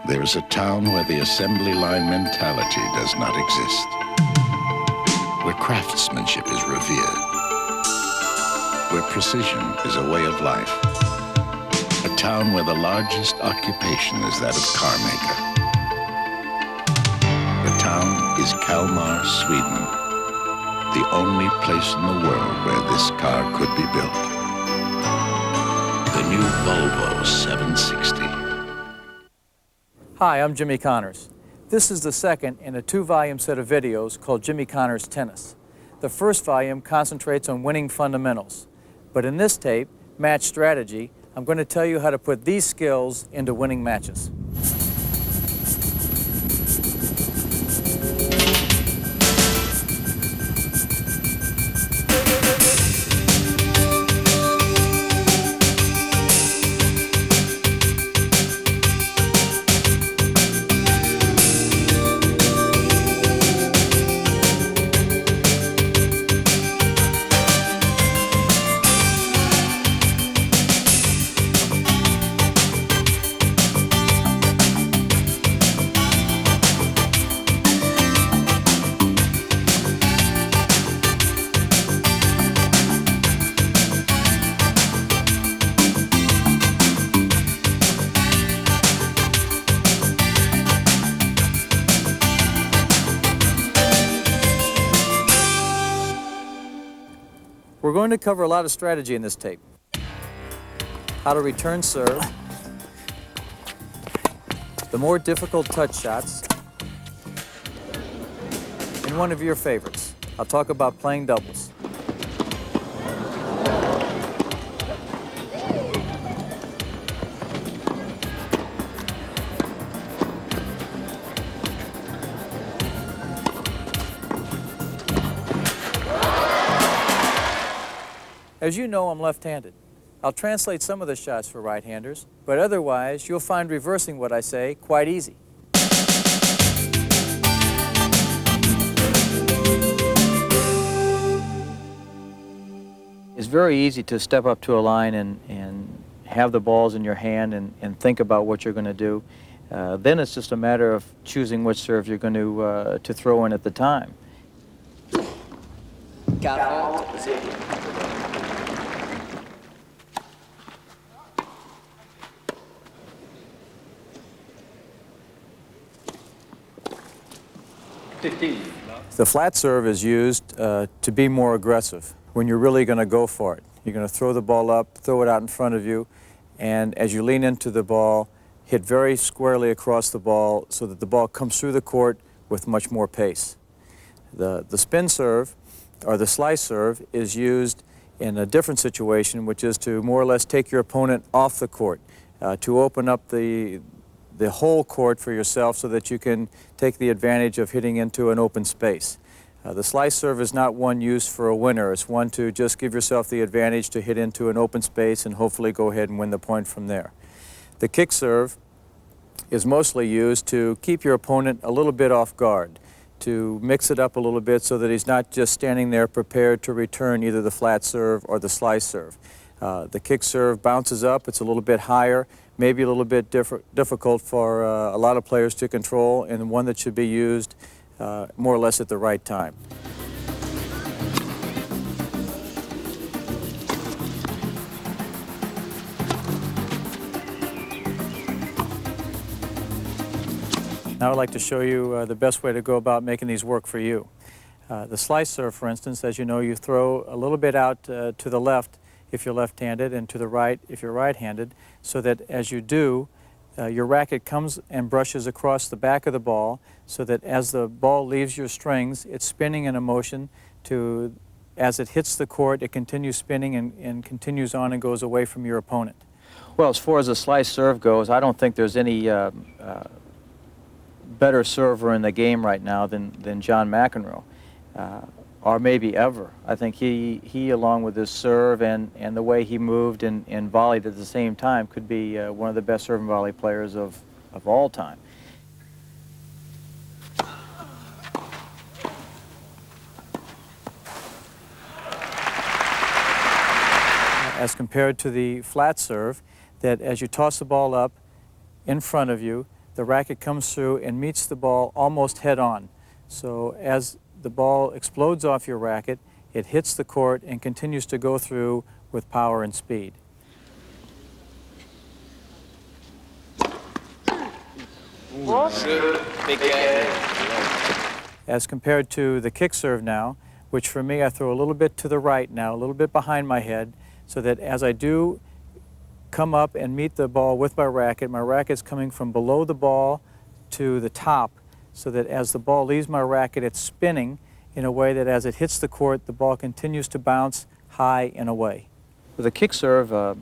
There is a town where the assembly line mentality does not exist, where craftsmanship is revered, where precision is a way of life. A town where the largest occupation is that of car maker. The town is Kalmar, Sweden, the only place in the world where this car could be built. The new Volvo 760. Hi, I'm Jimmy Connors. This is the second in a 2-volume set of videos called Jimmy Connors Tennis. The first volume concentrates on winning fundamentals. But in this tape, Match Strategy, I'm going to tell you how to put these skills into winning matches. We're going to cover a lot of strategy in this tape. How to return serve, the more difficult touch shots, and one of your favorites. I'll talk about playing doubles. As you know, I'm left-handed. I'll translate some of the shots for right-handers, but otherwise, you'll find reversing what I say quite easy. It's very easy to step up to a line and have the balls in your hand and think about what you're going to do. Then it's just a matter of choosing which serve you're going to throw in at the time. The flat serve is used to be more aggressive when you're really going to go for it. You're going to throw the ball up, throw it out in front of you, and as you lean into the ball, hit very squarely across the ball so that the ball comes through the court with much more pace. The spin serve, or the slice serve, is used in a different situation, which is to more or less take your opponent off the court, to open up the whole court for yourself so that you can take the advantage of hitting into an open space. The slice serve is not one used for a winner. It's one to just give yourself the advantage to hit into an open space and hopefully go ahead and win the point from there. The kick serve is mostly used to keep your opponent a little bit off guard, to mix it up a little bit so that he's not just standing there prepared to return either the flat serve or the slice serve. The kick serve bounces up, it's a little bit higher, maybe a little bit difficult for a lot of players to control, and one that should be used more or less at the right time. Now I'd like to show you the best way to go about making these work for you. The slice serve, for instance, as you know, you throw a little bit out to the left if you're left-handed and to the right if you're right-handed, so that as you do, your racket comes and brushes across the back of the ball so that as the ball leaves your strings, it's spinning in a motion to, as it hits the court, it continues spinning and continues on and goes away from your opponent. Well, as far as the slice serve goes, I don't think there's any better server in the game right now than John McEnroe, or maybe ever. I think he along with his serve and the way he moved and volleyed at the same time, could be one of the best serve and volley players of all time. As compared to the flat serve, that as you toss the ball up in front of you, the racket comes through and meets the ball almost head on. So as the ball explodes off your racket, it hits the court and continues to go through with power and speed. As compared to the kick serve now, which for me I throw a little bit to the right now, a little bit behind my head, so that as I do come up and meet the ball with my racket's coming from below the ball to the top, so that as the ball leaves my racket, it's spinning in a way that as it hits the court, the ball continues to bounce high and away. The kick serve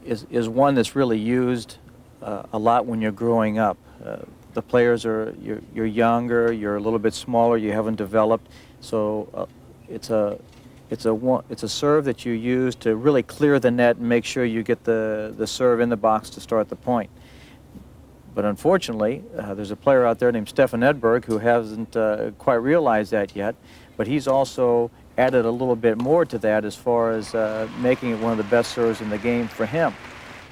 is one that's really used a lot when you're growing up. The players you're younger, you're a little bit smaller, you haven't developed, so it's a serve that you use to really clear the net and make sure you get the serve in the box to start the point. But unfortunately, there's a player out there named Stefan Edberg who hasn't quite realized that yet, but he's also added a little bit more to that as far as making it one of the best serves in the game for him.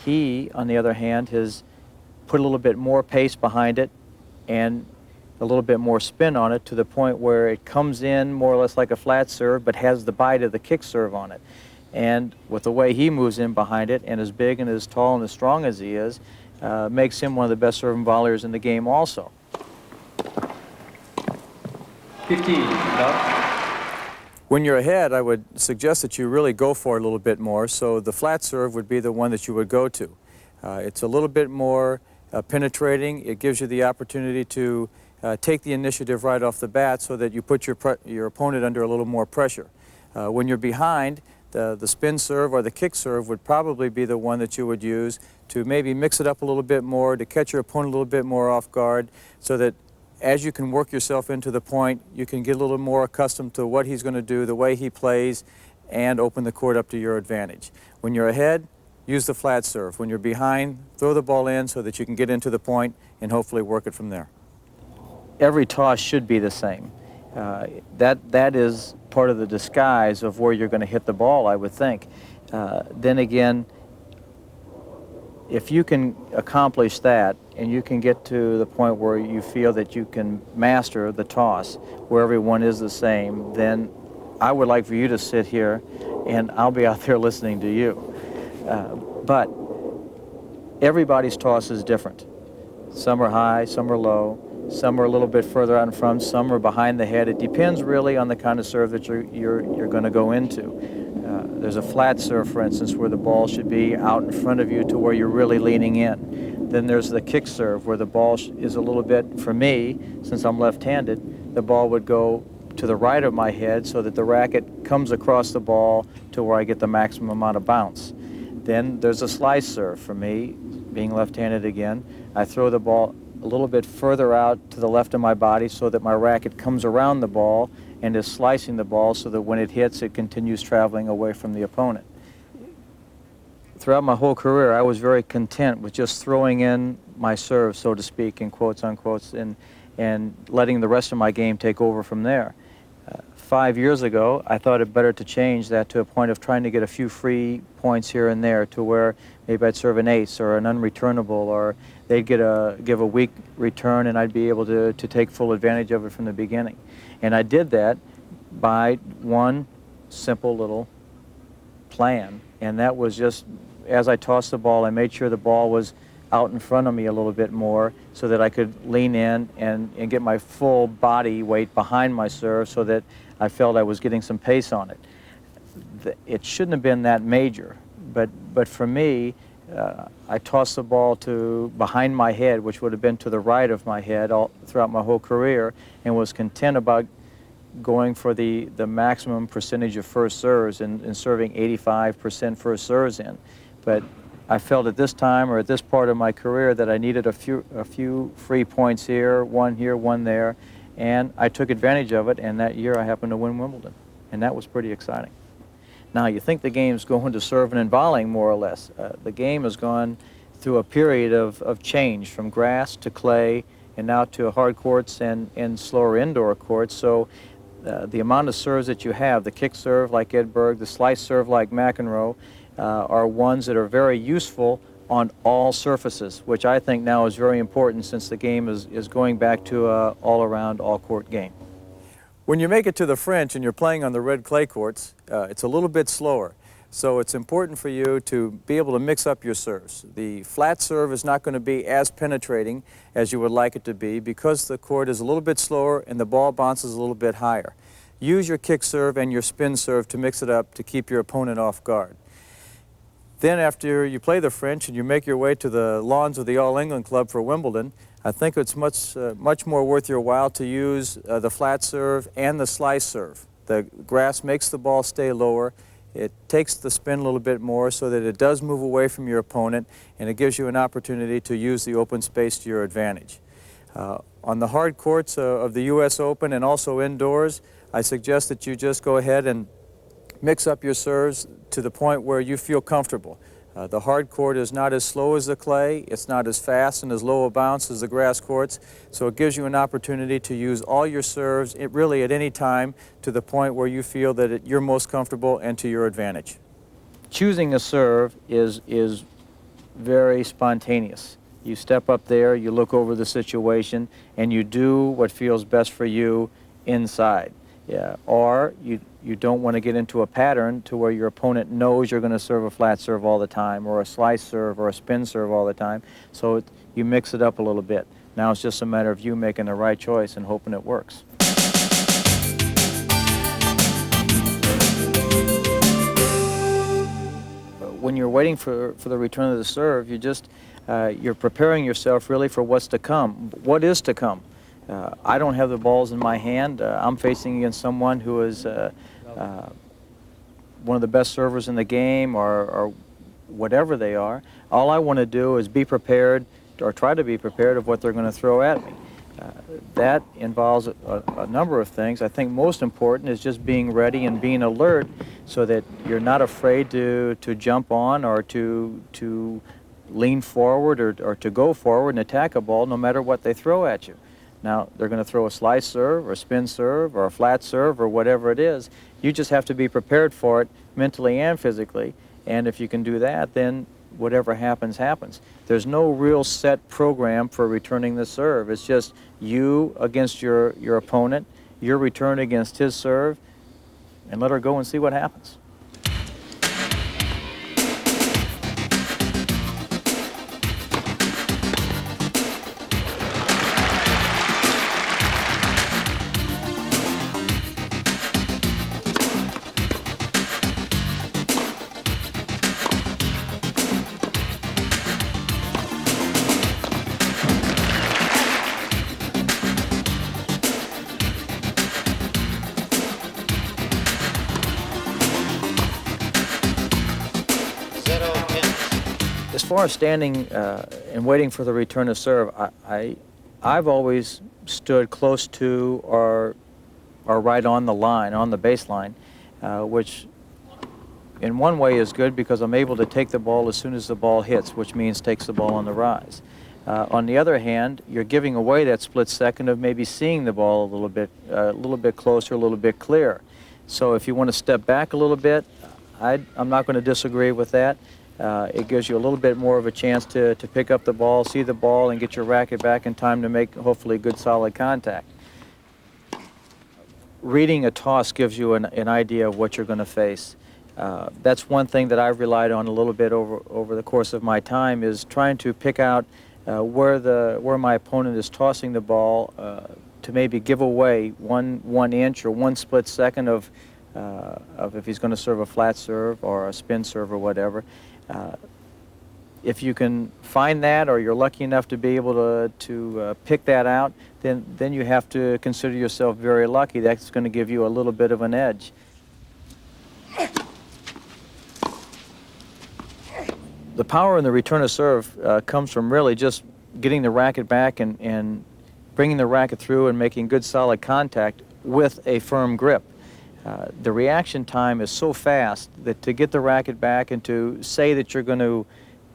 He, on the other hand, has put a little bit more pace behind it and a little bit more spin on it to the point where it comes in more or less like a flat serve but has the bite of the kick serve on it. And with the way he moves in behind it and as big and as tall and as strong as he is, makes him one of the best serving volleyers in the game also. 15, When you're ahead, I would suggest that you really go for it a little bit more, so the flat serve would be the one that you would go to. It's a little bit more penetrating. It gives you the opportunity to take the initiative right off the bat so that you put your opponent under a little more pressure. When you're behind, the spin serve or the kick serve would probably be the one that you would use to maybe mix it up a little bit more, to catch your opponent a little bit more off guard, so that as you can work yourself into the point, you can get a little more accustomed to what he's going to do, the way he plays, and open the court up to your advantage. When you're ahead, use the flat serve. When you're behind, throw the ball in so that you can get into the point and hopefully work it from there. Every toss should be the same. That is part of the disguise of where you're going to hit the ball, I would think. Then again, if you can accomplish that and you can get to the point where you feel that you can master the toss, where everyone is the same, then I would like for you to sit here and I'll be out there listening to you. But everybody's toss is different. Some are high, some are low, some are a little bit further out in front, some are behind the head. It depends really on the kind of serve that you're going to go into. There's a flat serve, for instance, where the ball should be out in front of you to where you're really leaning in. Then there's the kick serve where the ball is a little bit, for me, since I'm left-handed, the ball would go to the right of my head so that the racket comes across the ball to where I get the maximum amount of bounce. Then there's a slice serve for me, being left-handed again. I throw the ball a little bit further out to the left of my body so that my racket comes around the ball and is slicing the ball so that when it hits, it continues traveling away from the opponent. Throughout my whole career, I was very content with just throwing in my serve, so to speak, in quotes, unquotes, and letting the rest of my game take over from there. 5 years ago, I thought it better to change that to a point of trying to get a few free points here and there to where maybe I'd serve an ace or an unreturnable, or they'd give a weak return and I'd be able to take full advantage of it from the beginning. And I did that by one simple little plan, and that was just as I tossed the ball, I made sure the ball was out in front of me a little bit more so that I could lean in and get my full body weight behind my serve so that I felt I was getting some pace on it. It shouldn't have been that major, but for me, I tossed the ball to behind my head, which would have been to the right of my head throughout my whole career, and was content about going for the maximum percentage of first serves and serving 85% first serves in. But I felt at this time or at this part of my career that I needed a few free points here, one there, and I took advantage of it, and that year I happened to win Wimbledon, and that was pretty exciting. Now, you think the game's going to serving and volleying more or less. The game has gone through a period of change from grass to clay and now to hard courts and slower indoor courts, so the amount of serves that you have, the kick serve like Edberg, the slice serve like McEnroe, are ones that are very useful on all surfaces, which I think now is very important since the game is going back to an all-around, all-court game. When you make it to the French and you're playing on the red clay courts, it's a little bit slower. So it's important for you to be able to mix up your serves. The flat serve is not going to be as penetrating as you would like it to be because the court is a little bit slower and the ball bounces a little bit higher. Use your kick serve and your spin serve to mix it up to keep your opponent off guard. Then after you play the French and you make your way to the lawns of the All England Club for Wimbledon, I think it's much more worth your while to use the flat serve and the slice serve. The grass makes the ball stay lower. It takes the spin a little bit more so that it does move away from your opponent, and it gives you an opportunity to use the open space to your advantage. On the hard courts of the U.S. Open and also indoors, I suggest that you just go ahead and mix up your serves to the point where you feel comfortable. The hard court is not as slow as the clay, it's not as fast and as low a bounce as the grass courts, so it gives you an opportunity to use all your serves really at any time to the point where you feel that you're most comfortable and to your advantage. Choosing a serve is very spontaneous. You step up there, you look over the situation, and you do what feels best for you inside. Yeah. Or you don't want to get into a pattern to where your opponent knows you're going to serve a flat serve all the time, or a slice serve, or a spin serve all the time. So you mix it up a little bit. Now it's just a matter of you making the right choice and hoping it works. When you're waiting for the return of the serve, you're preparing yourself really for what's to come. What is to come? I don't have the balls in my hand. I'm facing against someone who is one of the best servers in the game, or whatever they are. All I want to do is be prepared, or try to be prepared of what they're going to throw at me. That involves a number of things. I think most important is just being ready and being alert so that you're not afraid to jump on or to lean forward or to go forward and attack a ball no matter what they throw at you. Now, they're going to throw a slice serve or a spin serve or a flat serve or whatever it is. You just have to be prepared for it mentally and physically. And if you can do that, then whatever happens, happens. There's no real set program for returning the serve. It's just you against your opponent, your return against his serve, and let her go and see what happens. As far as standing and waiting for the return of serve, I've always stood close to or right on the line, on the baseline, which in one way is good because I'm able to take the ball as soon as the ball hits, which means takes the ball on the rise. On the other hand, you're giving away that split second of maybe seeing the ball a little bit closer, a little bit clearer. So if you want to step back a little bit, I'm not going to disagree with that. It gives you a little bit more of a chance to pick up the ball, see the ball, and get your racket back in time to make, hopefully, good, solid contact. Reading a toss gives you an idea of what you're going to face. That's one thing that I've relied on a little bit over the course of my time, is trying to pick out where my opponent is tossing the ball to maybe give away one inch or one split second of if he's going to serve a flat serve or a spin serve or whatever. If you can find that, or you're lucky enough to be able to pick that out, then you have to consider yourself very lucky. That's going to give you a little bit of an edge. The power in the return of serve comes from really just getting the racket back and bringing the racket through and making good, solid contact with a firm grip. The reaction time is so fast that to get the racket back and to say that you're going to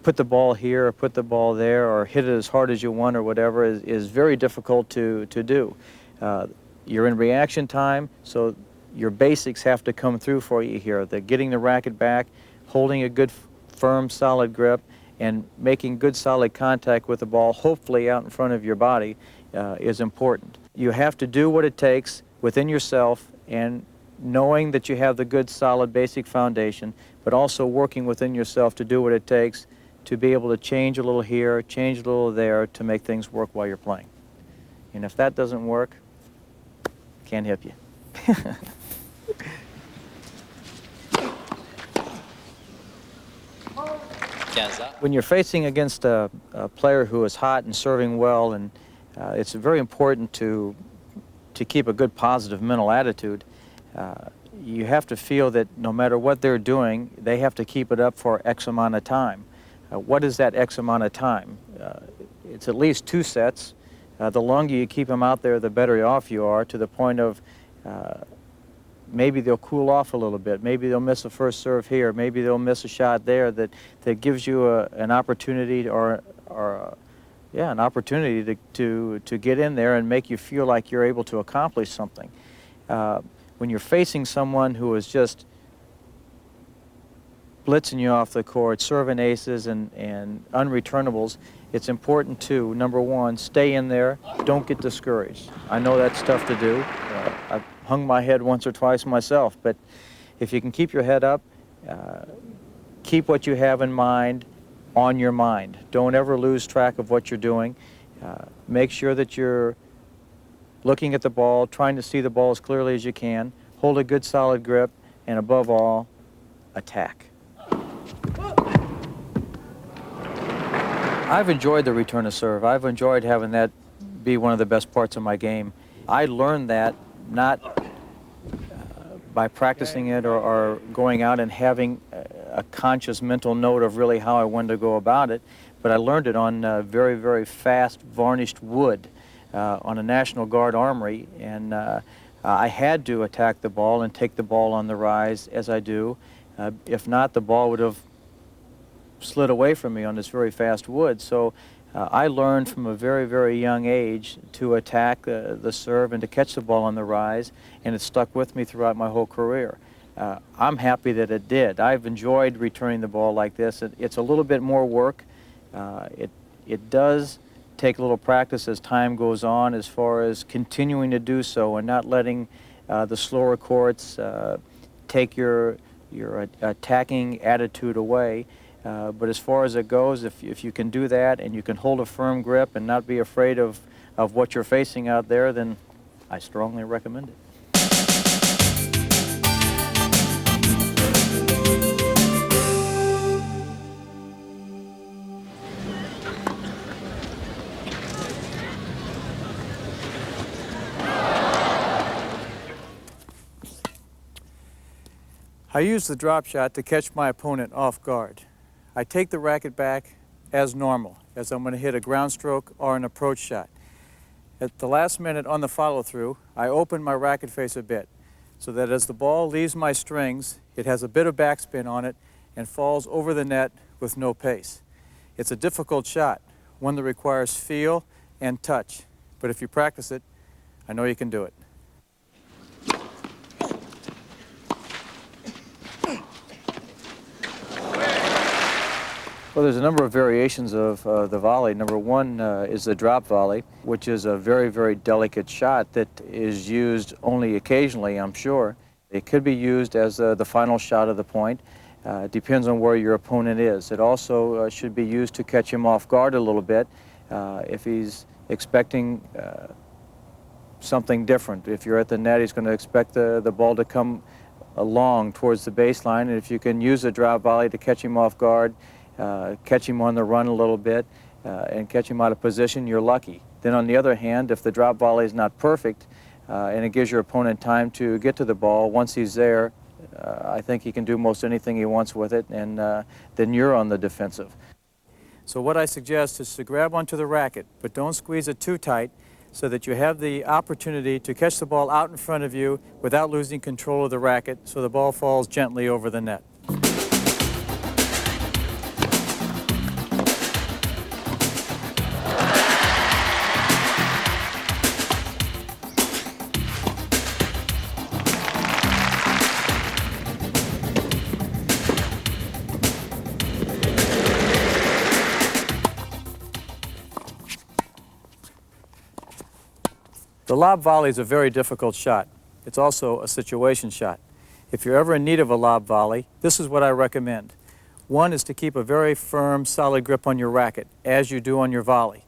put the ball here or put the ball there or hit it as hard as you want or whatever is very difficult to do. You're in reaction time, so your basics have to come through for you here. The getting the racket back, holding a good, firm, solid grip, and making good solid contact with the ball, hopefully out in front of your body, is important. You have to do what it takes within yourself, and knowing that you have the good solid basic foundation, but also working within yourself to do what it takes to be able to change a little here, change a little there to make things work while you're playing. And if that doesn't work, can't help you. When you're facing against a player who is hot and serving well, and it's very important to keep a good positive mental attitude, you have to feel that no matter what they're doing, they have to keep it up for X amount of time. What is that X amount of time? It's at least 2 sets. The longer you keep them out there, the better off you are, to the point of maybe they'll cool off a little bit. Maybe they'll miss a first serve here. Maybe they'll miss a shot there that gives you an opportunity an opportunity to get in there and make you feel like you're able to accomplish something. When you're facing someone who is just blitzing you off the court, serving aces and unreturnables, it's important to, number one, stay in there, don't get discouraged. I know that's tough to do. I've hung my head once or twice myself, but if you can keep your head up, keep what you have in mind on your mind. Don't ever lose track of what you're doing. Make sure that you're looking at the ball, trying to see the ball as clearly as you can, hold a good solid grip, and above all, attack. I've enjoyed the return of serve. I've enjoyed having that be one of the best parts of my game. I learned that not by practicing it or going out and having a conscious mental note of really how I wanted to go about it, but I learned it on very, very fast varnished wood on a National Guard armory, and I had to attack the ball and take the ball on the rise as I do. If not, the ball would have slid away from me on this very fast wood. So I learned from a very, very young age to attack the serve and to catch the ball on the rise, and it stuck with me throughout my whole career. I'm happy that it did. I've enjoyed returning the ball like this. It's a little bit more work. It does take a little practice as time goes on, as far as continuing to do so and not letting the slower courts take your attacking attitude away. But as far as it goes, if you can do that and you can hold a firm grip and not be afraid of what you're facing out there, then I strongly recommend it. I use the drop shot to catch my opponent off guard. I take the racket back as normal, as I'm going to hit a ground stroke or an approach shot. At the last minute on the follow-through, I open my racket face a bit, so that as the ball leaves my strings, it has a bit of backspin on it and falls over the net with no pace. It's a difficult shot, one that requires feel and touch, but if you practice it, I know you can do it. Well, there's a number of variations of the volley. Number one is the drop volley, which is a very, very delicate shot that is used only occasionally, I'm sure. It could be used as the final shot of the point. Depends on where your opponent is. It also should be used to catch him off guard a little bit if he's expecting something different. If you're at the net, he's going to expect the ball to come along towards the baseline, and if you can use a drop volley to catch him off guard, catch him on the run a little bit, and catch him out of position, you're lucky. Then on the other hand, if the drop volley is not perfect and it gives your opponent time to get to the ball, once he's there, I think he can do most anything he wants with it, and then you're on the defensive. So what I suggest is to grab onto the racket, but don't squeeze it too tight, so that you have the opportunity to catch the ball out in front of you without losing control of the racket, so the ball falls gently over the net. The lob volley is a very difficult shot. It's also a situation shot. If you're ever in need of a lob volley, this is what I recommend. One is to keep a very firm, solid grip on your racket, as you do on your volley.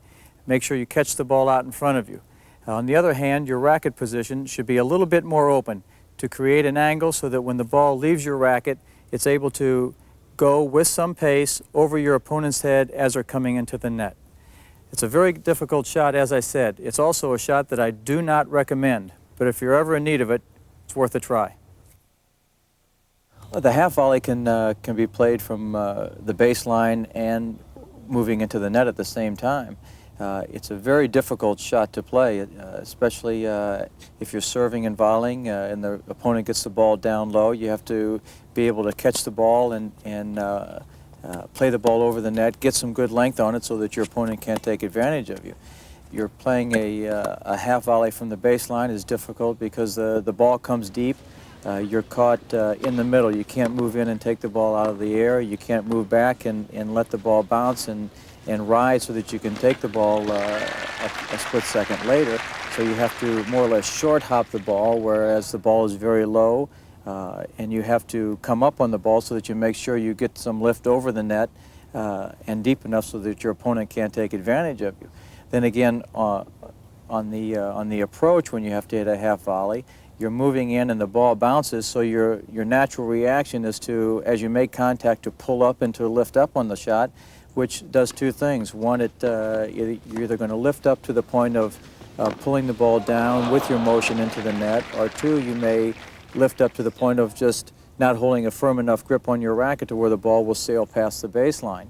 Make sure you catch the ball out in front of you. On the other hand, your racket position should be a little bit more open to create an angle so that when the ball leaves your racket, it's able to go with some pace over your opponent's head as they're coming into the net. It's a very difficult shot, as I said. It's also a shot that I do not recommend, but if you're ever in need of it, it's worth a try. Well, the half volley can be played from the baseline and moving into the net at the same time. It's a very difficult shot to play, especially if you're serving and volleying and the opponent gets the ball down low. You have to be able to catch the ball and play the ball over the net, get some good length on it so that your opponent can't take advantage of you. You're playing a half volley from the baseline is difficult because the ball comes deep. You're caught in the middle. You can't move in and take the ball out of the air. You can't move back and let the ball bounce and rise so that you can take the ball a split second later. So you have to more or less short hop the ball, whereas the ball is very low, and you have to come up on the ball so that you make sure you get some lift over the net and deep enough so that your opponent can't take advantage of you. Then again, on the approach, when you have to hit a half volley, you're moving in and the ball bounces, so your natural reaction is to, as you make contact, to pull up and to lift up on the shot, which does two things. One, you're either going to lift up to the point of pulling the ball down with your motion into the net, or two, you may lift up to the point of just not holding a firm enough grip on your racket to where the ball will sail past the baseline.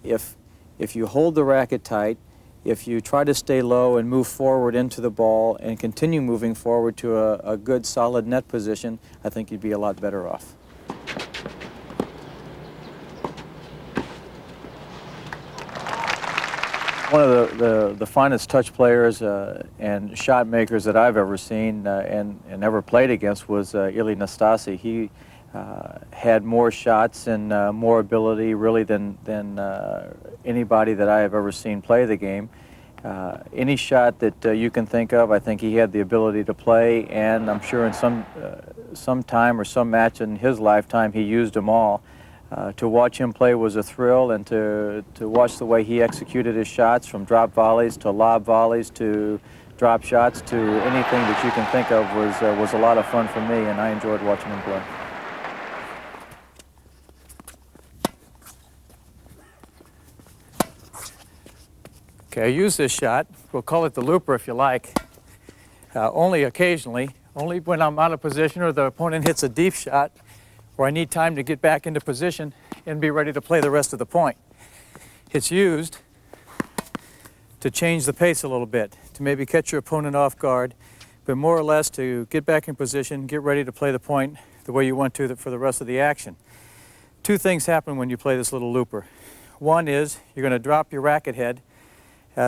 If you hold the racket tight, if you try to stay low and move forward into the ball and continue moving forward to a good solid net position, I think you'd be a lot better off. One of the finest touch players and shot makers that I've ever seen and ever played against was Ilie Nastase. He had more shots and more ability really than anybody that I have ever seen play the game. Any shot that you can think of, I think he had the ability to play, and I'm sure in some time or some match in his lifetime he used them all. To watch him play was a thrill, and to watch the way he executed his shots, from drop volleys to lob volleys to drop shots to anything that you can think of, was a lot of fun for me, and I enjoyed watching him play. Okay, I use this shot, we'll call it the looper if you like, only occasionally, only when I'm out of position or the opponent hits a deep shot, or I need time to get back into position and be ready to play the rest of the point. It's used to change the pace a little bit, to maybe catch your opponent off guard, but more or less to get back in position, get ready to play the point the way you want to for the rest of the action. Two things happen when you play this little looper. One is you're going to drop your racket head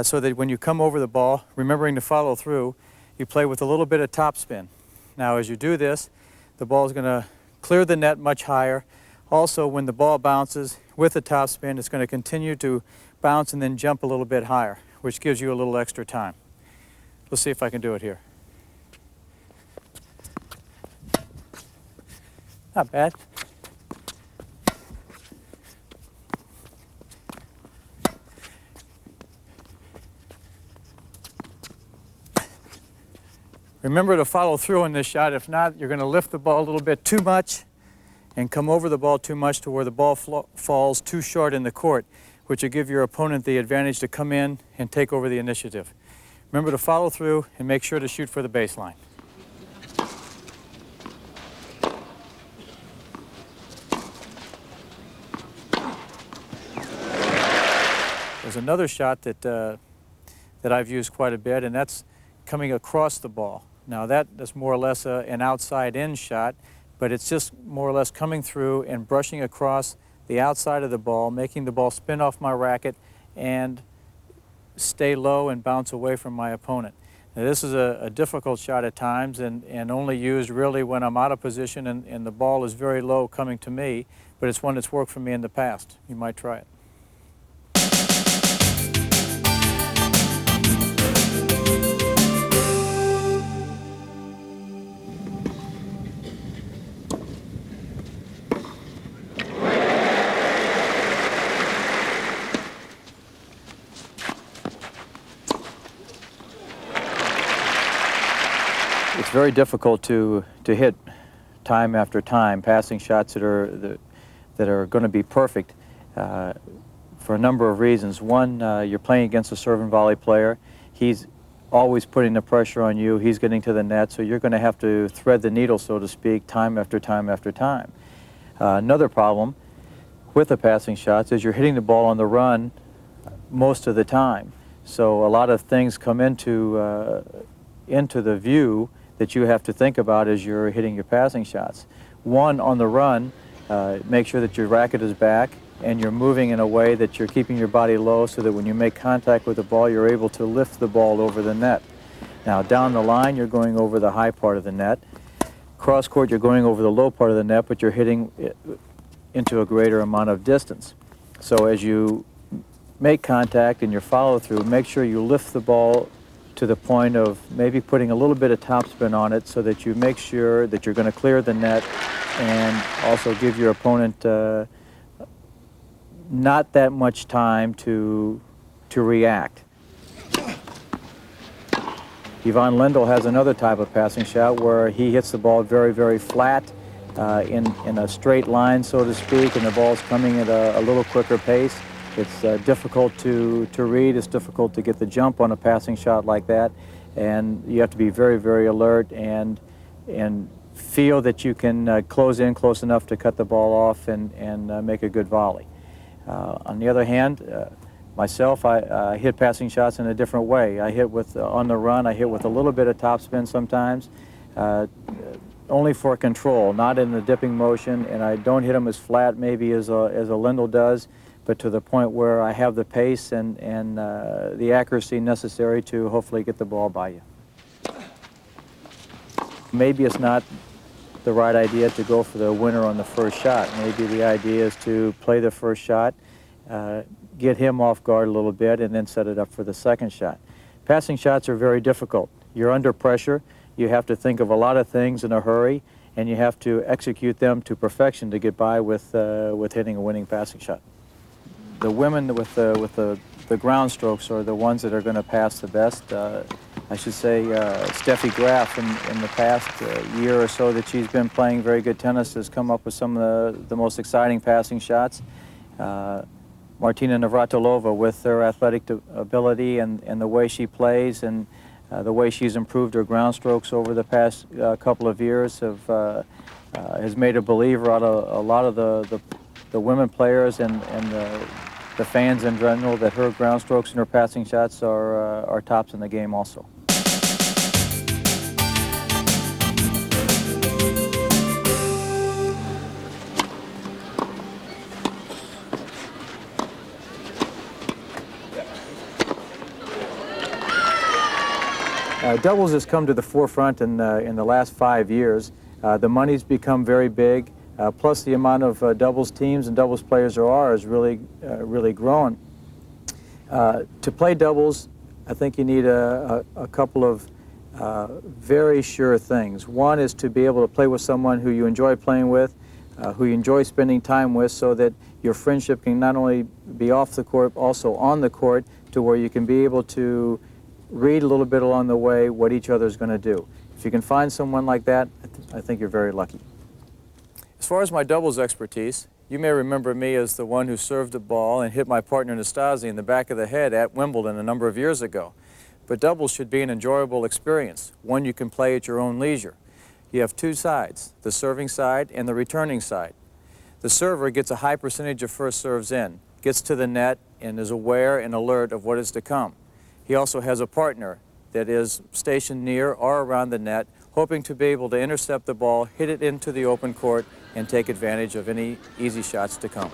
so that when you come over the ball, remembering to follow through, you play with a little bit of topspin. Now as you do this, the ball is going to clear the net much higher. Also, when the ball bounces with the topspin, it's going to continue to bounce and then jump a little bit higher, which gives you a little extra time. Let's see if I can do it here. Not bad. Remember to follow through on this shot. If not, you're going to lift the ball a little bit too much and come over the ball too much to where the ball falls too short in the court, which will give your opponent the advantage to come in and take over the initiative. Remember to follow through and make sure to shoot for the baseline. There's another shot that I've used quite a bit, and that's coming across the ball. Now that's more or less an outside-in shot, but it's just more or less coming through and brushing across the outside of the ball, making the ball spin off my racket and stay low and bounce away from my opponent. Now this is a difficult shot at times and only used really when I'm out of position and the ball is very low coming to me, but it's one that's worked for me in the past. You might try it. it's very difficult to hit time after time passing shots that are going to be perfect for a number of reasons. One, you're playing against a serve and volley player. He's always putting the pressure on you. He's getting to the net, so you're going to have to thread the needle, so to speak, time after time after time. Another problem with the passing shots is you're hitting the ball on the run most of the time. So a lot of things come into the view that you have to think about as you're hitting your passing shots. One, on the run, make sure that your racket is back and you're moving in a way that you're keeping your body low so that when you make contact with the ball, you're able to lift the ball over the net. Now, down the line, you're going over the high part of the net. Cross court, you're going over the low part of the net, but you're hitting into a greater amount of distance. So as you make contact and your follow through, make sure you lift the ball to the point of maybe putting a little bit of topspin on it so that you make sure that you're going to clear the net and also give your opponent not that much time to react. Ivan Lendl has another type of passing shot where he hits the ball very, very flat in a straight line, so to speak, and the ball's coming at a little quicker pace. It's difficult to read. It's difficult to get the jump on a passing shot like that, and you have to be very, very alert and feel that you can close in close enough to cut the ball off and make a good volley. On the other hand, myself, I hit passing shots in a different way. I hit with on the run. I hit with a little bit of topspin sometimes, only for control, not in the dipping motion, and I don't hit them as flat maybe as a Lendl does, but to the point where I have the pace and the accuracy necessary to hopefully get the ball by you. Maybe it's not the right idea to go for the winner on the first shot. Maybe the idea is to play the first shot, get him off guard a little bit, and then set it up for the second shot. Passing shots are very difficult. You're under pressure. You have to think of a lot of things in a hurry, and you have to execute them to perfection to get by with hitting a winning passing shot. The women with the ground strokes are the ones that are going to pass the best. I should say Steffi Graf in the past year or so that she's been playing very good tennis has come up with some of the most exciting passing shots. Martina Navratilova, with her athletic ability and the way she plays and the way she's improved her ground strokes over the past couple of years has made a believer out of a lot of the women players and the fans in general that her ground strokes and her passing shots are tops in the game also. Doubles has come to the forefront in the last 5 years. The money's become very big, plus the amount of doubles teams and doubles players there are is really growing. To play doubles, I think you need a couple of very sure things. One is to be able to play with someone who you enjoy playing with, who you enjoy spending time with, so that your friendship can not only be off the court, also on the court, to where you can be able to read a little bit along the way what each other is going to do. If you can find someone like that, I think you're very lucky. As far as my doubles expertise, you may remember me as the one who served the ball and hit my partner Nastasi in the back of the head at Wimbledon a number of years ago. But doubles should be an enjoyable experience, one you can play at your own leisure. You have two sides, the serving side and the returning side. The server gets a high percentage of first serves in, gets to the net, and is aware and alert of what is to come. He also has a partner that is stationed near or around the net, hoping to be able to intercept the ball, hit it into the open court, and take advantage of any easy shots to come.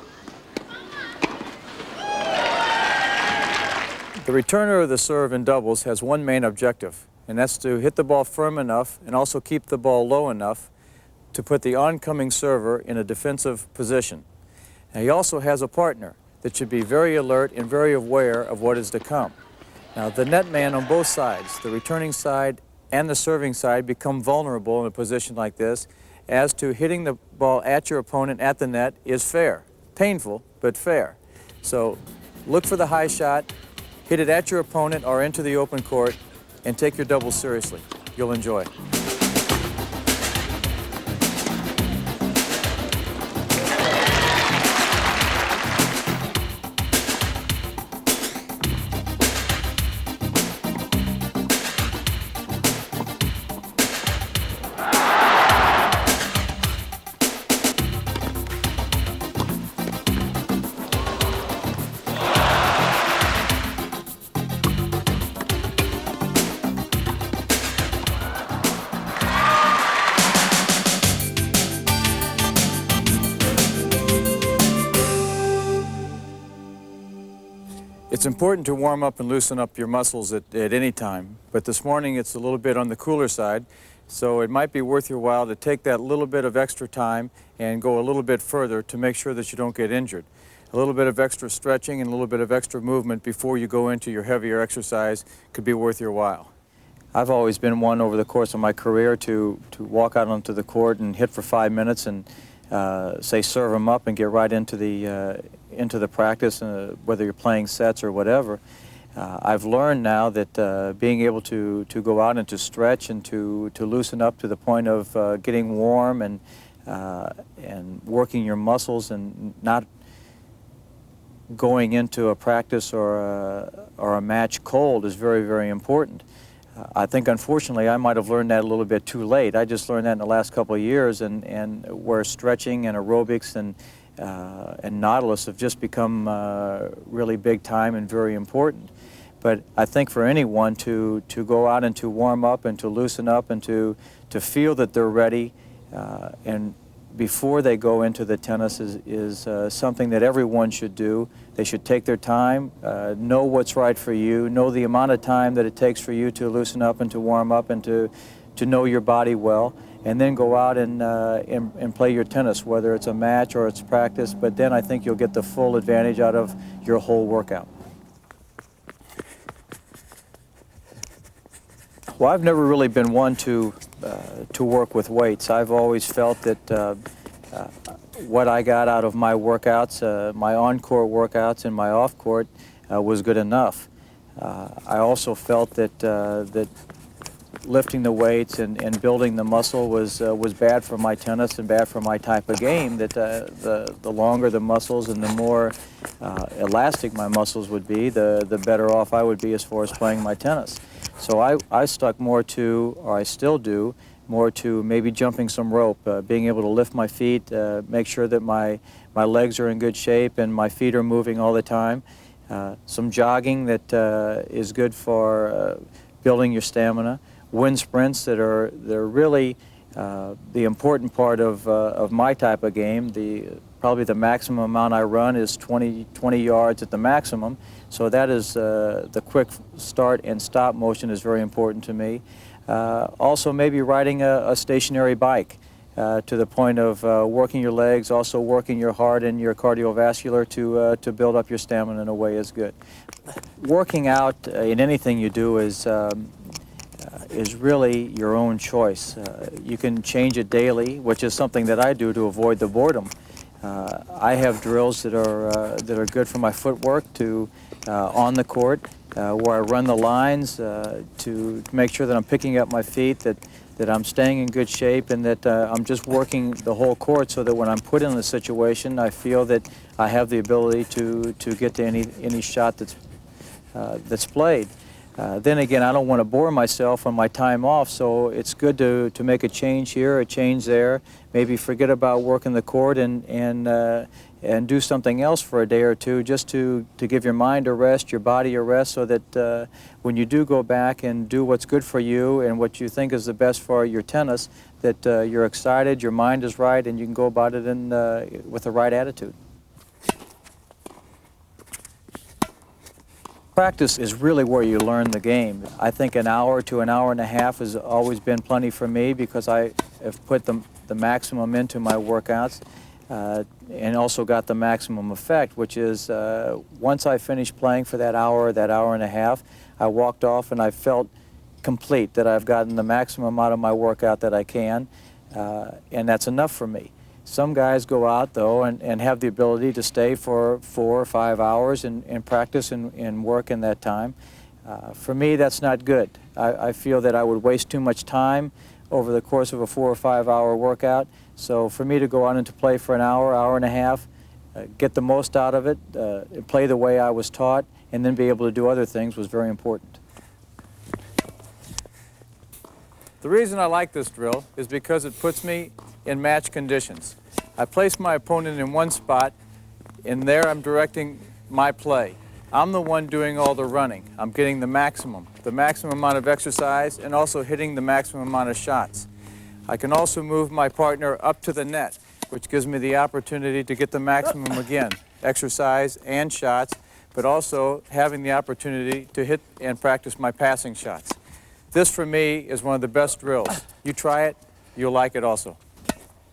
The returner of the serve in doubles has one main objective, and that's to hit the ball firm enough and also keep the ball low enough to put the oncoming server in a defensive position. Now, he also has a partner that should be very alert and very aware of what is to come. Now, the net man on both sides, the returning side and the serving side, become vulnerable in a position like this as to hitting the ball at your opponent at the net is fair. Painful, but fair. So look for the high shot, hit it at your opponent or into the open court, and take your doubles seriously. You'll enjoy it. It's important to warm up and loosen up your muscles at any time, but this morning it's a little bit on the cooler side, so it might be worth your while to take that little bit of extra time and go a little bit further to make sure that you don't get injured. A little bit of extra stretching and a little bit of extra movement before you go into your heavier exercise could be worth your while. I've always been one over the course of my career to walk out onto the court and hit for 5 minutes and say serve them up and get right into the practice, whether you're playing sets or whatever. I've learned now that being able to go out and to stretch and to loosen up to the point of getting warm and working your muscles and not going into a practice or a match cold is very, very important. I think, unfortunately, I might have learned that a little bit too late. I just learned that in the last couple of years, and where stretching and aerobics and Nautilus have just become really big time and very important. But I think for anyone to go out and to warm up and to loosen up and to feel that they're ready and before they go into the tennis is something that everyone should do. They should take their time, know what's right for you, know the amount of time that it takes for you to loosen up and to warm up and to know your body well, and then go out and play your tennis, whether it's a match or it's practice, but then I think you'll get the full advantage out of your whole workout. Well, I've never really been one to work with weights. I've always felt that what I got out of my workouts, my on-court workouts and my off-court, was good enough. I also felt that lifting the weights and building the muscle was bad for my tennis and bad for my type of game. That the longer the muscles and the more elastic my muscles would be, the better off I would be as far as playing my tennis. So I stuck more to, or I still do, more to maybe jumping some rope, being able to lift my feet, make sure that my legs are in good shape and my feet are moving all the time. Some jogging that is good for building your stamina. Wind sprints they're really the important part of my type of game. Probably the maximum amount I run is 20 yards at the maximum. So that is the quick start and stop motion is very important to me. Also maybe riding a stationary bike to the point of working your legs, also working your heart and your cardiovascular to build up your stamina in a way is good. Working out in anything you do is really your own choice. You can change it daily, which is something that I do to avoid the boredom. I have drills that are good for my footwork on the court, where I run the lines to make sure that I'm picking up my feet, that I'm staying in good shape, and that I'm just working the whole court so that when I'm put in a situation, I feel that I have the ability to get to any shot that's played. Then again, I don't want to bore myself on my time off, so it's good to make a change here, a change there, maybe forget about working the court and do something else for a day or two, just to give your mind a rest, your body a rest, so that when you do go back and do what's good for you and what you think is the best for your tennis, that you're excited, your mind is right, and you can go about it with the right attitude. Practice is really where you learn the game. I think an hour to an hour and a half has always been plenty for me because I have put the maximum into my workouts and also got the maximum effect, which is once I finished playing for that hour and a half, I walked off and I felt complete, that I've gotten the maximum out of my workout that I can, and that's enough for me. Some guys go out, though, and have the ability to stay for 4 or 5 hours and practice and work in that time. For me, that's not good. I feel that I would waste too much time over the course of a 4 or 5 hour workout. So for me to go out and to play for an hour and a half, get the most out of it, play the way I was taught, and then be able to do other things was very important. The reason I like this drill is because it puts me in match conditions. I place my opponent in one spot, and there I'm directing my play. I'm the one doing all the running. I'm getting the maximum amount of exercise, and also hitting the maximum amount of shots. I can also move my partner up to the net, which gives me the opportunity to get the maximum again, exercise and shots, but also having the opportunity to hit and practice my passing shots. This, for me, is one of the best drills. You try it, you'll like it also.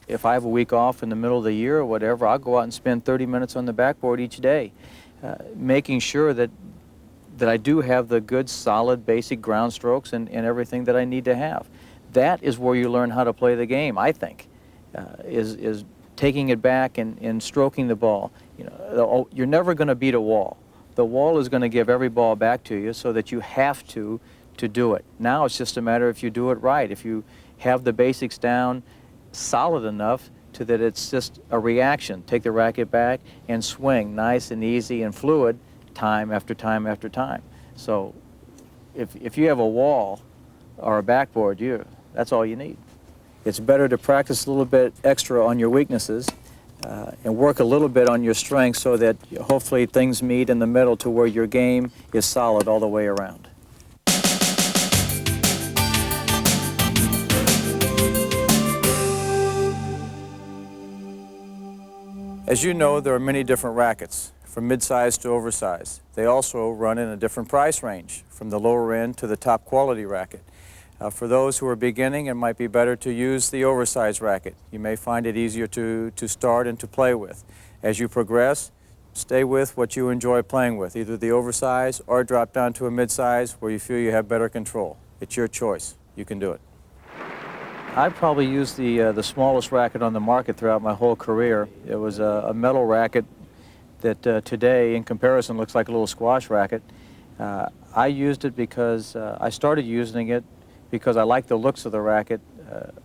If I have a week off in the middle of the year or whatever, I'll go out and spend 30 minutes on the backboard each day, making sure that I do have the good, solid, basic ground strokes and everything that I need to have. That is where you learn how to play the game, I think, is taking it back and stroking the ball. You know, you're never going to beat a wall. The wall is going to give every ball back to you, so that you have to do it. Now it's just a matter if you do it right. If you have the basics down solid enough to that it's just a reaction. Take the racket back and swing nice and easy and fluid time after time after time. So if you have a wall or a backboard, that's all you need. It's better to practice a little bit extra on your weaknesses and work a little bit on your strengths, so that hopefully things meet in the middle to where your game is solid all the way around. As you know, there are many different rackets, from mid-size to oversized. They also run in a different price range, from the lower end to the top quality racket. For those who are beginning, it might be better to use the oversized racket. You may find it easier to start and to play with. As you progress, stay with what you enjoy playing with, either the oversized or drop down to a mid-size where you feel you have better control. It's your choice. You can do it. I'd probably use the smallest racket on the market throughout my whole career. It was a metal racket that today, in comparison, looks like a little squash racket. I used it because I started using it because I liked the looks of the racket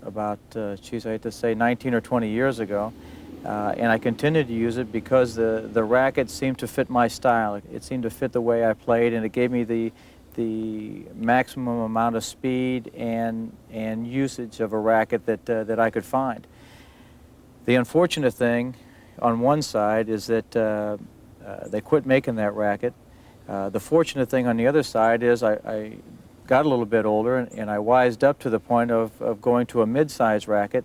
about, I hate to say, 19 or 20 years ago. And I continued to use it because the racket seemed to fit my style. It seemed to fit the way I played, and it gave me the maximum amount of speed and usage of a racket that I could find. The unfortunate thing on one side is that they quit making that racket. The fortunate thing on the other side is I got a little bit older, and I wised up to the point of going to a mid-size racket,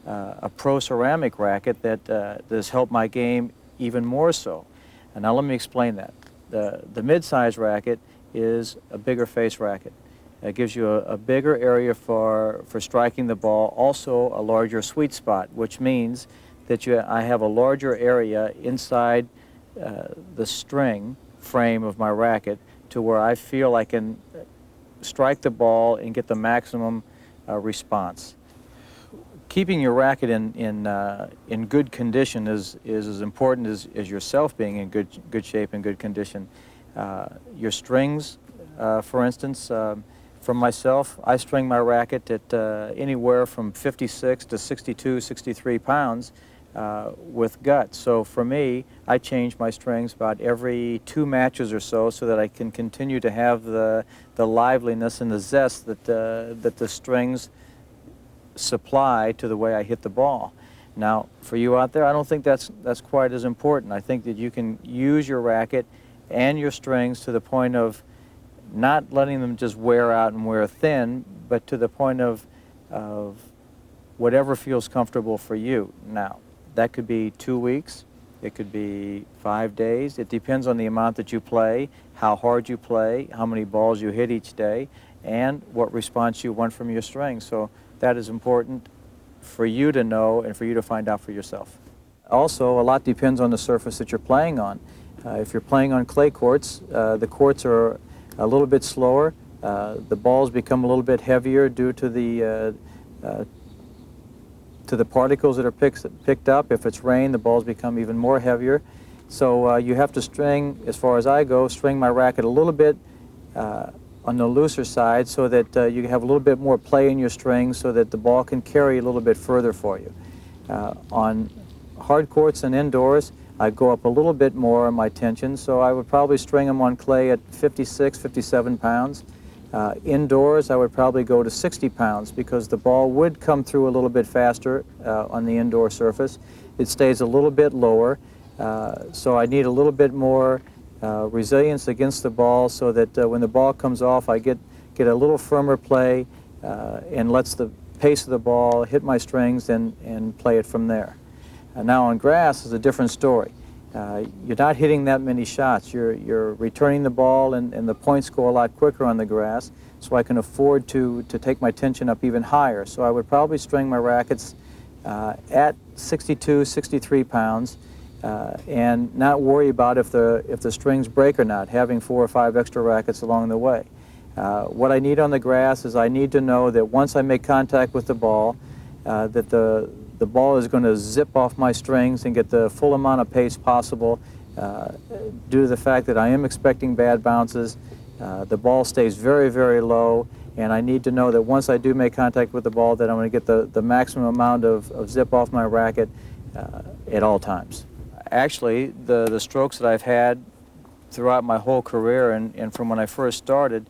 a pro ceramic racket that has helped my game even more so. And now let me explain that. The mid-size racket is a bigger face racket. It gives you a bigger area for striking the ball, also a larger sweet spot, which means that I have a larger area inside the string frame of my racket to where I feel I can strike the ball and get the maximum response. Keeping your racket in good condition is as important as yourself being in good shape and good condition. Your strings, for instance, from myself, I string my racket at anywhere from 56 to 62, 63 pounds with guts. So for me, I change my strings about every 2 matches or so that I can continue to have the liveliness and the zest that the strings supply to the way I hit the ball. Now, for you out there, I don't think that's quite as important. I think that you can use your racket and your strings to the point of not letting them just wear out and wear thin, but to the point of whatever feels comfortable for you. Now, that could be 2 weeks, it could be 5 days. It depends on the amount that you play, how hard you play, how many balls you hit each day, and what response you want from your strings. So that is important for you to know and for you to find out for yourself. Also, a lot depends on the surface that you're playing on. If you're playing on clay courts, the courts are a little bit slower. The balls become a little bit heavier due to the particles that are picked up. If it's rain, the balls become even more heavier. So you have to string, as far as I go, string my racket a little bit on the looser side so that you have a little bit more play in your strings so that the ball can carry a little bit further for you. On hard courts and indoors, I go up a little bit more on my tension, so I would probably string them on clay at 56, 57 pounds. Indoors, I would probably go to 60 pounds because the ball would come through a little bit faster on the indoor surface. It stays a little bit lower, so I need a little bit more resilience against the ball so that when the ball comes off, I get a little firmer play and lets the pace of the ball hit my strings and play it from there. Now on grass is a different story. you're not hitting that many shots. You're returning the ball, and the points go a lot quicker on the grass, so I can afford to take my tension up even higher. So I would probably string my rackets at 62, 63 pounds, and not worry about if the strings break or not, having 4 or 5 extra rackets along the way. What I need on the grass is I need to know that once I make contact with the ball, that the ball is going to zip off my strings and get the full amount of pace possible due to the fact that I am expecting bad bounces. The ball stays very, very low, and I need to know that once I do make contact with the ball that I'm going to get the maximum amount of zip off my racket at all times. Actually, the strokes that I've had throughout my whole career and from when I first started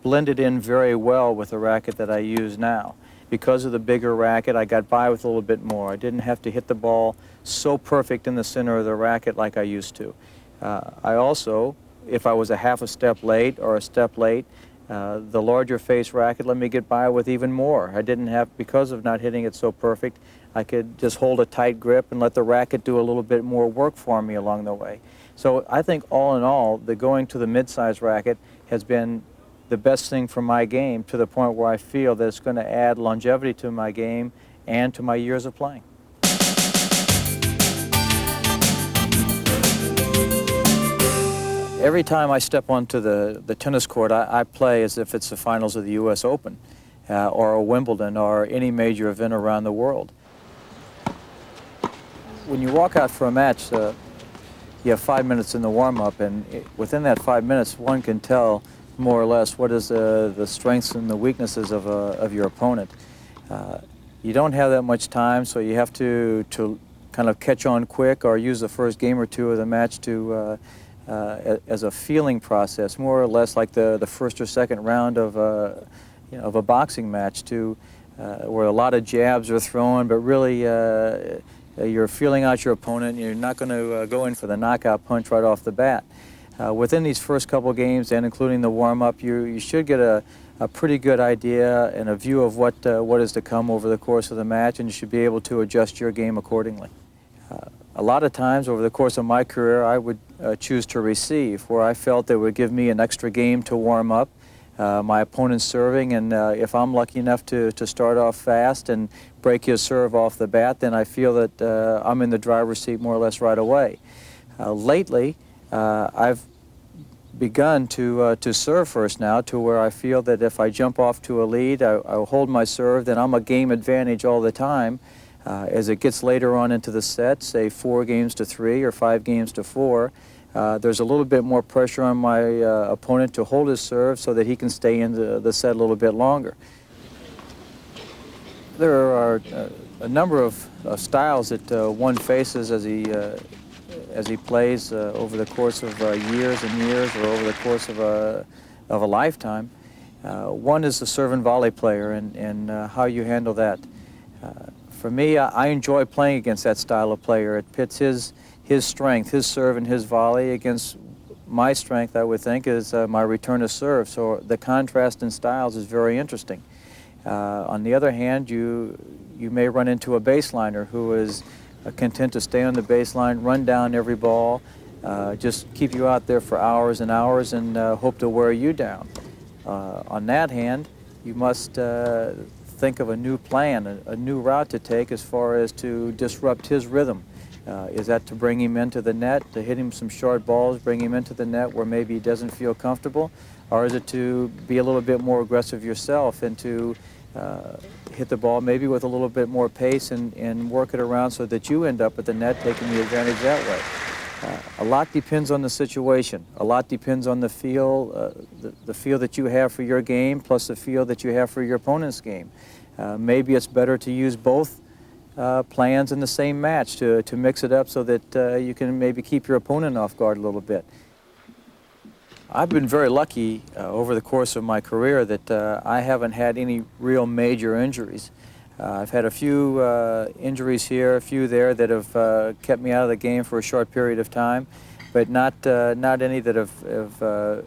blended in very well with the racket that I use now. Because of the bigger racket, I got by with a little bit more. I didn't have to hit the ball so perfect in the center of the racket like I used to. I also, if I was a half a step late or a step late, the larger face racket let me get by with even more. I didn't have, because of not hitting it so perfect, I could just hold a tight grip and let the racket do a little bit more work for me along the way. So I think all in all, the going to the mid-size racket has been the best thing for my game, to the point where I feel that it's going to add longevity to my game and to my years of playing. Every time I step onto the tennis court, I play as if it's the finals of the U.S. Open or a Wimbledon or any major event around the world. When you walk out for a match, you have 5 minutes in the warm-up, and within that 5 minutes, one can tell more or less what is the strengths and the weaknesses of your opponent. You don't have that much time, so you have to kind of catch on quick or use the first game or two of the match to as a feeling process, more or less like the first or second round of a boxing match, where a lot of jabs are thrown, but really you're feeling out your opponent. You're not going to go in for the knockout punch right off the bat. Within these first couple games, and including the warm-up, you should get a pretty good idea and a view of what is to come over the course of the match, and you should be able to adjust your game accordingly. A lot of times over the course of my career, I would choose to receive, where I felt that would give me an extra game to warm up. My opponent's serving, and if I'm lucky enough to start off fast and break his serve off the bat, then I feel that I'm in the driver's seat more or less right away. Lately, I've begun to serve first now, to where I feel that if I jump off to a lead, I'll hold my serve, then I'm a game advantage all the time. As it gets later on into the set, say 4 games to 3 or 5 games to 4, there's a little bit more pressure on my opponent to hold his serve so that he can stay in the set a little bit longer. There are a number of styles that one faces as he plays over the course of years and years, or over the course of a lifetime. One is the serve and volley player, and how you handle that. For me, I enjoy playing against that style of player. It pits his strength, his serve and his volley, against my strength, I would think, is my return to serve. So the contrast in styles is very interesting. On the other hand, you may run into a baseliner who is content to stay on the baseline, run down every ball, just keep you out there for hours and hours, and hope to wear you down. On that hand, you must think of a new plan, a new route to take as far as to disrupt his rhythm. Is that to bring him into the net, to hit him some short balls, bring him into the net where maybe he doesn't feel comfortable? Or is it to be a little bit more aggressive yourself and to hit the ball maybe with a little bit more pace and work it around so that you end up at the net taking the advantage that way? A lot depends on the situation. A lot depends on the feel, the feel that you have for your game, plus the feel that you have for your opponent's game. Maybe it's better to use both plans in the same match to mix it up so that you can maybe keep your opponent off guard a little bit. I've been very lucky over the course of my career that I haven't had any real major injuries. I've had a few injuries here, a few there that have kept me out of the game for a short period of time, but not any that have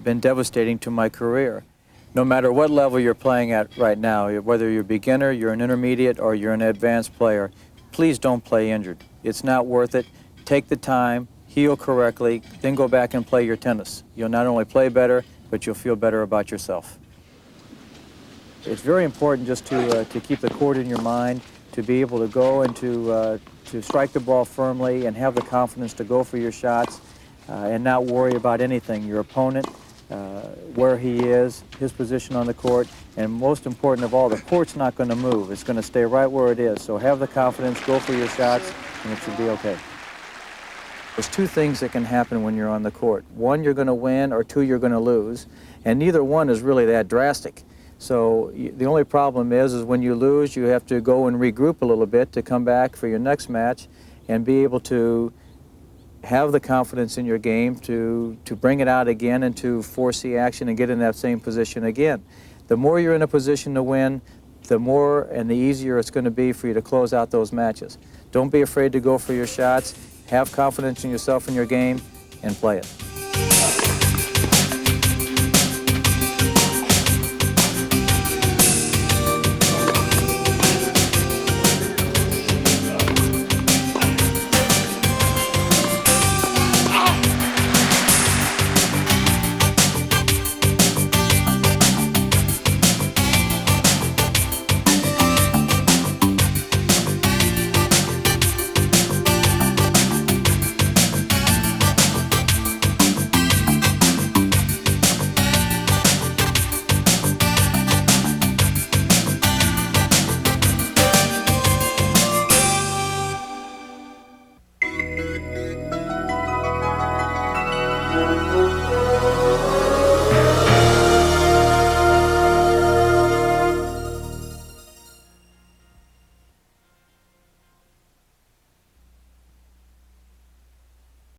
been devastating to my career. No matter what level you're playing at right now, whether you're a beginner, you're an intermediate, or you're an advanced player, please don't play injured. It's not worth it. take the time, heal correctly, then go back and play your tennis. You'll not only play better, but you'll feel better about yourself. It's very important just to keep the court in your mind, to be able to go and to strike the ball firmly and have the confidence to go for your shots and not worry about anything, your opponent, where he is, his position on the court, and most important of all, the court's not going to move. It's going to stay right where it is. So have the confidence, go for your shots, and it should be okay. There's two things that can happen when you're on the court. One, you're going to win, or two, you're going to lose, and neither one is really that drastic. So the only problem is when you lose, you have to go and regroup a little bit to come back for your next match and be able to have the confidence in your game to bring it out again and to force the action and get in that same position again. The more you're in a position to win, the more and the easier it's going to be for you to close out those matches. Don't be afraid to go for your shots. Have confidence in yourself and your game, and play it.